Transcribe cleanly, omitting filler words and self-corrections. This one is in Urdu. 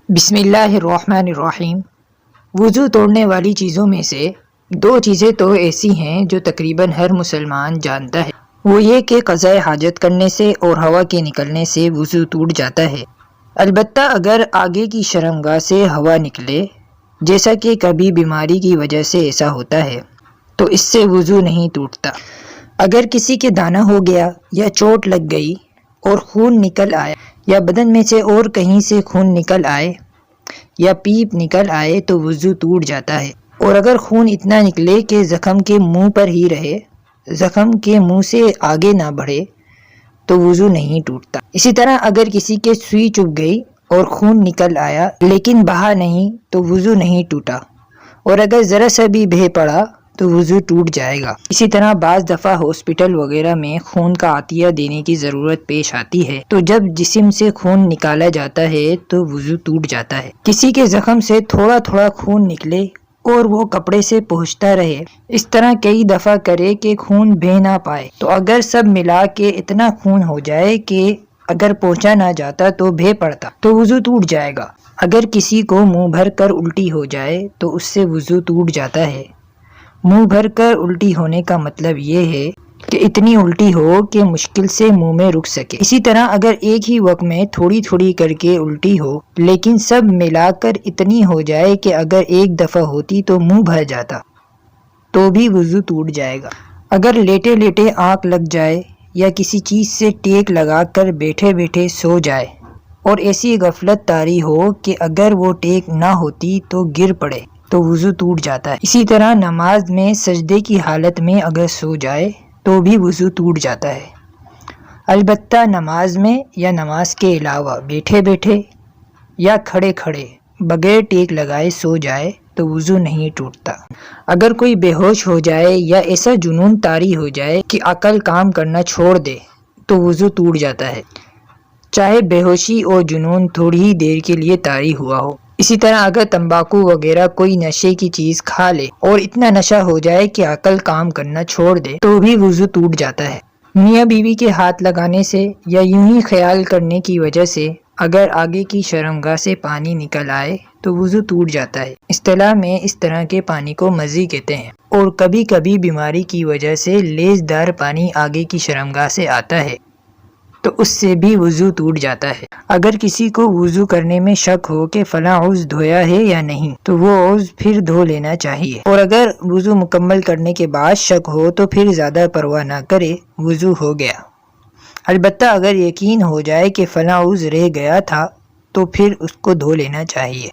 بسم اللہ الرحمن الرحیم۔ وضو توڑنے والی چیزوں میں سے دو چیزیں تو ایسی ہیں جو تقریباً ہر مسلمان جانتا ہے، وہ یہ کہ قضاء حاجت کرنے سے اور ہوا کے نکلنے سے وضو ٹوٹ جاتا ہے۔ البتہ اگر آگے کی شرمگاہ سے ہوا نکلے، جیسا کہ کبھی بیماری کی وجہ سے ایسا ہوتا ہے، تو اس سے وضو نہیں ٹوٹتا۔ اگر کسی کے دانہ ہو گیا یا چوٹ لگ گئی اور خون نکل آیا یا بدن میں سے اور کہیں سے خون نکل آئے یا پیپ نکل آئے تو وضو ٹوٹ جاتا ہے، اور اگر خون اتنا نکلے کہ زخم کے منہ پر ہی رہے، زخم کے منہ سے آگے نہ بڑھے، تو وضو نہیں ٹوٹتا۔ اسی طرح اگر کسی کے سوئی چبھ گئی اور خون نکل آیا لیکن بہا نہیں تو وضو نہیں ٹوٹا، اور اگر ذرا سا بھی بہہ پڑا تو وضو ٹوٹ جائے گا۔ اسی طرح بعض دفعہ ہاسپٹل وغیرہ میں خون کا عطیہ دینے کی ضرورت پیش آتی ہے، تو جب جسم سے خون نکالا جاتا ہے تو وضو ٹوٹ جاتا ہے۔ کسی کے زخم سے تھوڑا تھوڑا خون نکلے اور وہ کپڑے سے پہنچتا رہے، اس طرح کئی دفعہ کرے کہ خون بہہ نہ پائے، تو اگر سب ملا کے اتنا خون ہو جائے کہ اگر پہنچا نہ جاتا تو بہہ پڑتا تو وضو ٹوٹ جائے گا۔ اگر کسی کو منہ بھر کر الٹی ہو جائے تو اس سے وضو ٹوٹ جاتا ہے۔ منہ بھر کر الٹی ہونے کا مطلب یہ ہے کہ اتنی الٹی ہو کہ مشکل سے منہ میں رک سکے۔ اسی طرح اگر ایک ہی وقت میں تھوڑی تھوڑی کر کے الٹی ہو لیکن سب ملا کر اتنی ہو جائے کہ اگر ایک دفعہ ہوتی تو منہ بھر جاتا تو بھی وضو ٹوٹ جائے گا۔ اگر لیٹے لیٹے آنکھ لگ جائے یا کسی چیز سے ٹیک لگا کر بیٹھے بیٹھے سو جائے اور ایسی غفلت طاری ہو کہ اگر وہ ٹیک نہ ہوتی تو گر پڑے تو وضو ٹوٹ جاتا ہے۔ اسی طرح نماز میں سجدے کی حالت میں اگر سو جائے تو بھی وضو ٹوٹ جاتا ہے۔ البتہ نماز میں یا نماز کے علاوہ بیٹھے بیٹھے یا کھڑے کھڑے بغیر ٹیک لگائے سو جائے تو وضو نہیں ٹوٹتا۔ اگر کوئی بے ہوش ہو جائے یا ایسا جنون طاری ہو جائے کہ عقل کام کرنا چھوڑ دے تو وضو ٹوٹ جاتا ہے، چاہے بے ہوشی اور جنون تھوڑی ہی دیر کے لیے طاری ہوا ہو۔ اسی طرح اگر تمباکو وغیرہ کوئی نشے کی چیز کھا لے اور اتنا نشہ ہو جائے کہ عقل کام کرنا چھوڑ دے تو بھی وضو ٹوٹ جاتا ہے۔ میاں بیوی کے ہاتھ لگانے سے یا یوں ہی خیال کرنے کی وجہ سے اگر آگے کی شرمگاہ سے پانی نکل آئے تو وضو ٹوٹ جاتا ہے۔ اصطلاح میں اس طرح کے پانی کو مزی کہتے ہیں، اور کبھی کبھی بیماری کی وجہ سے لیسدار پانی آگے کی شرمگاہ سے آتا ہے تو اس سے بھی وضو ٹوٹ جاتا ہے۔ اگر کسی کو وضو کرنے میں شک ہو کہ فلاں عضو دھویا ہے یا نہیں تو وہ عضو پھر دھو لینا چاہیے، اور اگر وضو مکمل کرنے کے بعد شک ہو تو پھر زیادہ پرواہ نہ کرے، وضو ہو گیا۔ البتہ اگر یقین ہو جائے کہ فلاں عضو رہ گیا تھا تو پھر اس کو دھو لینا چاہیے۔